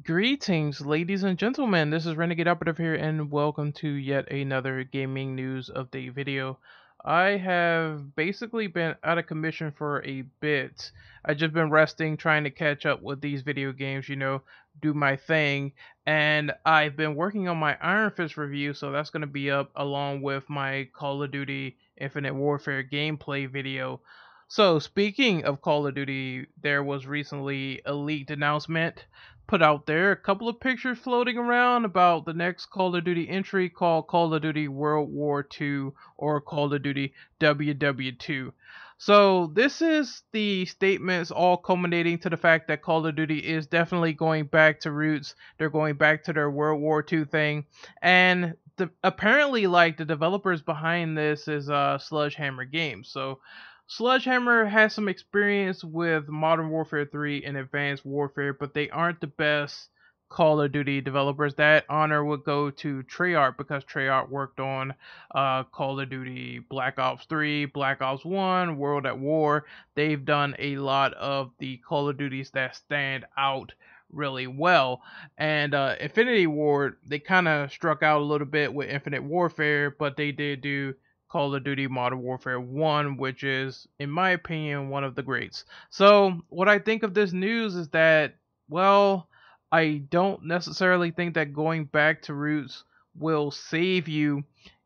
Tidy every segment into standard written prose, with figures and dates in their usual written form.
Greetings, ladies and gentlemen. This is Renegade Operative here, and welcome to yet another gaming news update video. I have basically been out of commission for a bit. I've just been resting, trying to catch up with these video games, do my thing. And I've been working on my Iron Fist review, so that's going to be up along with my Call of Duty Infinite Warfare gameplay video. So, speaking of Call of Duty, there was recently a leaked announcement put out there, a couple of pictures floating around about the next Call of Duty entry called Call of Duty World War II or Call of Duty WWII. So this is the statements all culminating to the fact that Call of Duty is definitely going back to roots. They're going back to their World War II thing, and apparently, like, the developers behind this is Sledgehammer Games. So Sledgehammer has some experience with Modern Warfare 3 and Advanced Warfare, but they aren't the best Call of Duty developers. That honor would go to Treyarch because Treyarch worked on Call of Duty Black Ops 3, Black Ops 1, World at War. They've done a lot of the Call of Duties that stand out really well. And Infinity Ward, they kind of struck out a little bit with Infinite Warfare, but they did do Call of Duty Modern Warfare 1, which is, in my opinion, one of the greats. So, what I think of this news is that, well, I don't necessarily think that going back to roots will save you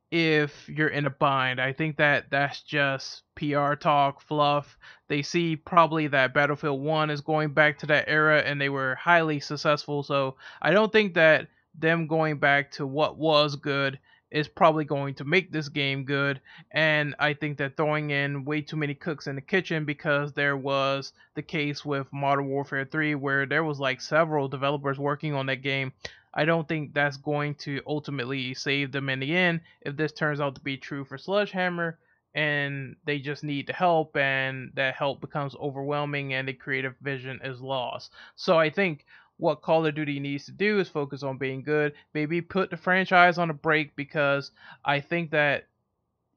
if you're in a bind. I think that that's just PR talk, fluff. They see probably that Battlefield 1 is going back to that era and they were highly successful. So I don't think that them going back to what was good is probably going to make this game good. And I think that throwing in way too many cooks in the kitchen, because there was the case with Modern Warfare 3 where there was like several developers working on that game. I don't think that's going to ultimately save them in the end if this turns out to be true for Sledgehammer and they just need the help and that help becomes overwhelming and the creative vision is lost. So I think what Call of Duty needs to do is focus on being good, maybe put the franchise on a break, because I think that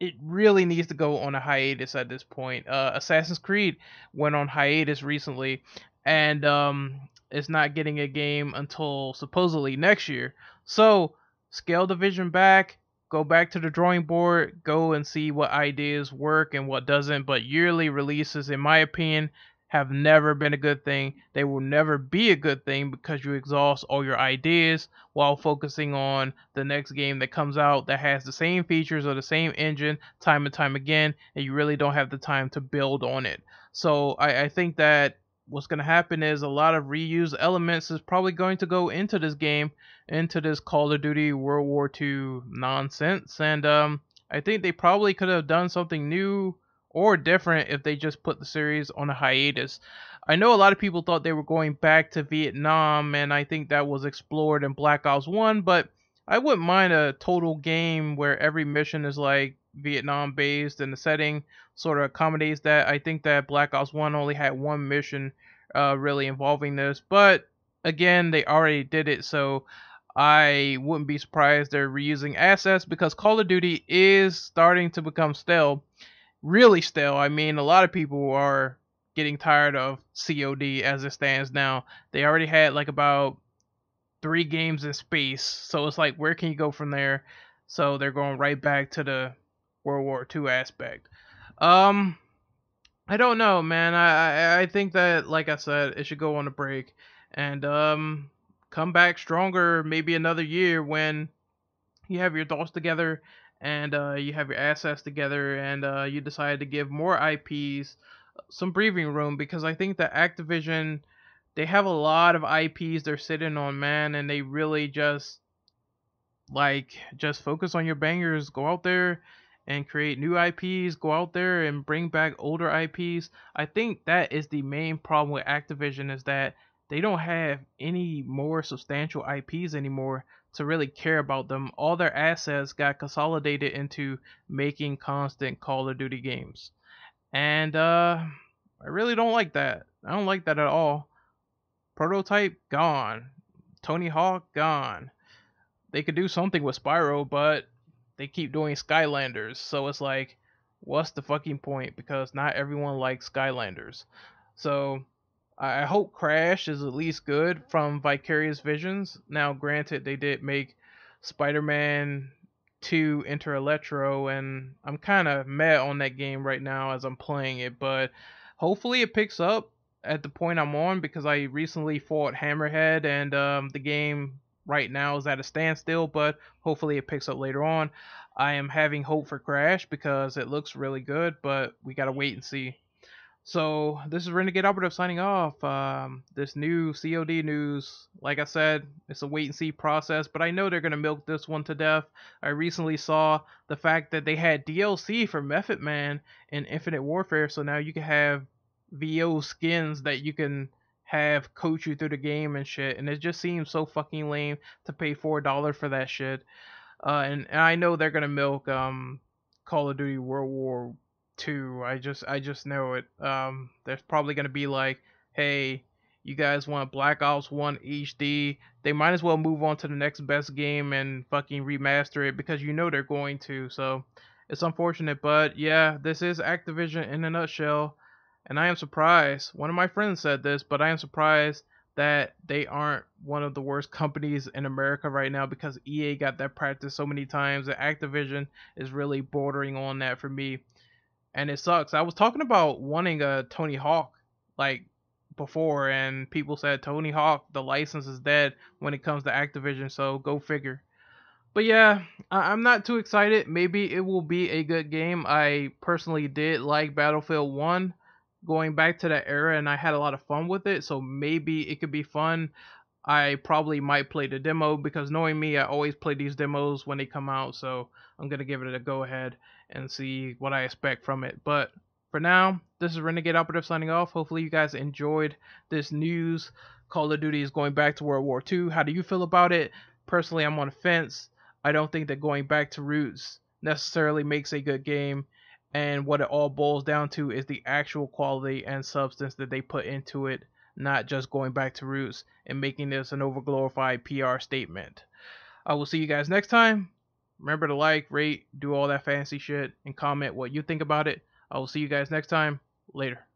it really needs to go on a hiatus at this point. Assassin's Creed went on hiatus recently, and it's not getting a game until supposedly next year. So scale the vision back, go back to the drawing board, go and see what ideas work and what doesn't. But yearly releases, in my opinion, have never been a good thing. They will never be a good thing because you exhaust all your ideas while focusing on the next game that comes out that has the same features or the same engine time and time again, and you really don't have the time to build on it. So I think that what's going to happen is a lot of reused elements is probably going to go into this game, into this Call of Duty World War II nonsense. And I think they probably could have done something new or different if they just put the series on a hiatus. I know a lot of people thought they were going back to Vietnam, and I think that was explored in Black Ops 1, but I wouldn't mind a total game where every mission is like Vietnam based and the setting sort of accommodates that. I think that Black Ops 1 only had one mission really involving this, but again, they already did it, so I wouldn't be surprised they're reusing assets because Call of Duty is starting to become stale, really stale. I mean, a lot of people are getting tired of COD as it stands now. They already had like about 3 games in space, so it's like, where can you go from there? So they're going right back to the World War II aspect. Um, I don't know, man. I think that, like I said, it should go on a break and come back stronger maybe another year when you have your thoughts together and you have your assets together and you decide to give more IPs some breathing room, because I think that Activision, they have a lot of IPs they're sitting on, man, and they really just focus on your bangers. Go out there and create new IPs, go out there and bring back older IPs. I think that is the main problem with Activision, is that they don't have any more substantial IPs anymore to really care about them. All their assets got consolidated into making constant Call of Duty games. And I really don't like that. I don't like that at all. Prototype gone. Tony Hawk gone. They could do something with Spyro, but they keep doing Skylanders. So it's like, what's the fucking point? Because not everyone likes Skylanders. So I hope Crash is at least good from Vicarious Visions. Now, granted, they did make Spider-Man 2 Enter Electro, and I'm kind of mad on that game right now as I'm playing it, but hopefully it picks up at the point I'm on because I recently fought Hammerhead, and the game right now is at a standstill, but hopefully it picks up later on. I am having hope for Crash because it looks really good, but we gotta wait and see. So this is Renegade Operative signing off. This new COD news, like I said, it's a wait and see process, but I know they're gonna milk this one to death. I recently saw the fact that they had DLC for Method Man in Infinite Warfare, so now you can have VO skins that you can have coach you through the game and shit, and it just seems so fucking lame to pay $4 for that shit. And I know they're gonna milk Call of Duty World War II. I just know it. There's probably gonna be like, hey, you guys want Black Ops 1 HD? They might as well move on to the next best game and fucking remaster it because you know they're going to. So it's unfortunate, but yeah, this is Activision in a nutshell. And I am surprised. One of my friends said this, but I am surprised that they aren't one of the worst companies in America right now because EA got that practice so many times and Activision is really bordering on that for me. And it sucks. I was talking about wanting a Tony Hawk like before, and people said Tony Hawk, the license is dead when it comes to Activision, so go figure. But yeah, I'm not too excited. Maybe it will be a good game. I personally did like Battlefield 1 going back to that era, and I had a lot of fun with it, so maybe it could be fun. I probably might play the demo because knowing me, I always play these demos when they come out, so I'm gonna give it a go ahead and see what I expect from it. But for now, this is Renegade Operative signing off. Hopefully you guys enjoyed this news. Call of Duty is going back to World War II. How do you feel about it? Personally, I'm on the fence. I don't think that going back to roots necessarily makes a good game. And what it all boils down to is the actual quality and substance that they put into it, not just going back to roots and making this an overglorified PR statement. I will see you guys next time. Remember to like, rate, do all that fancy shit, and comment what you think about it. I will see you guys next time. Later.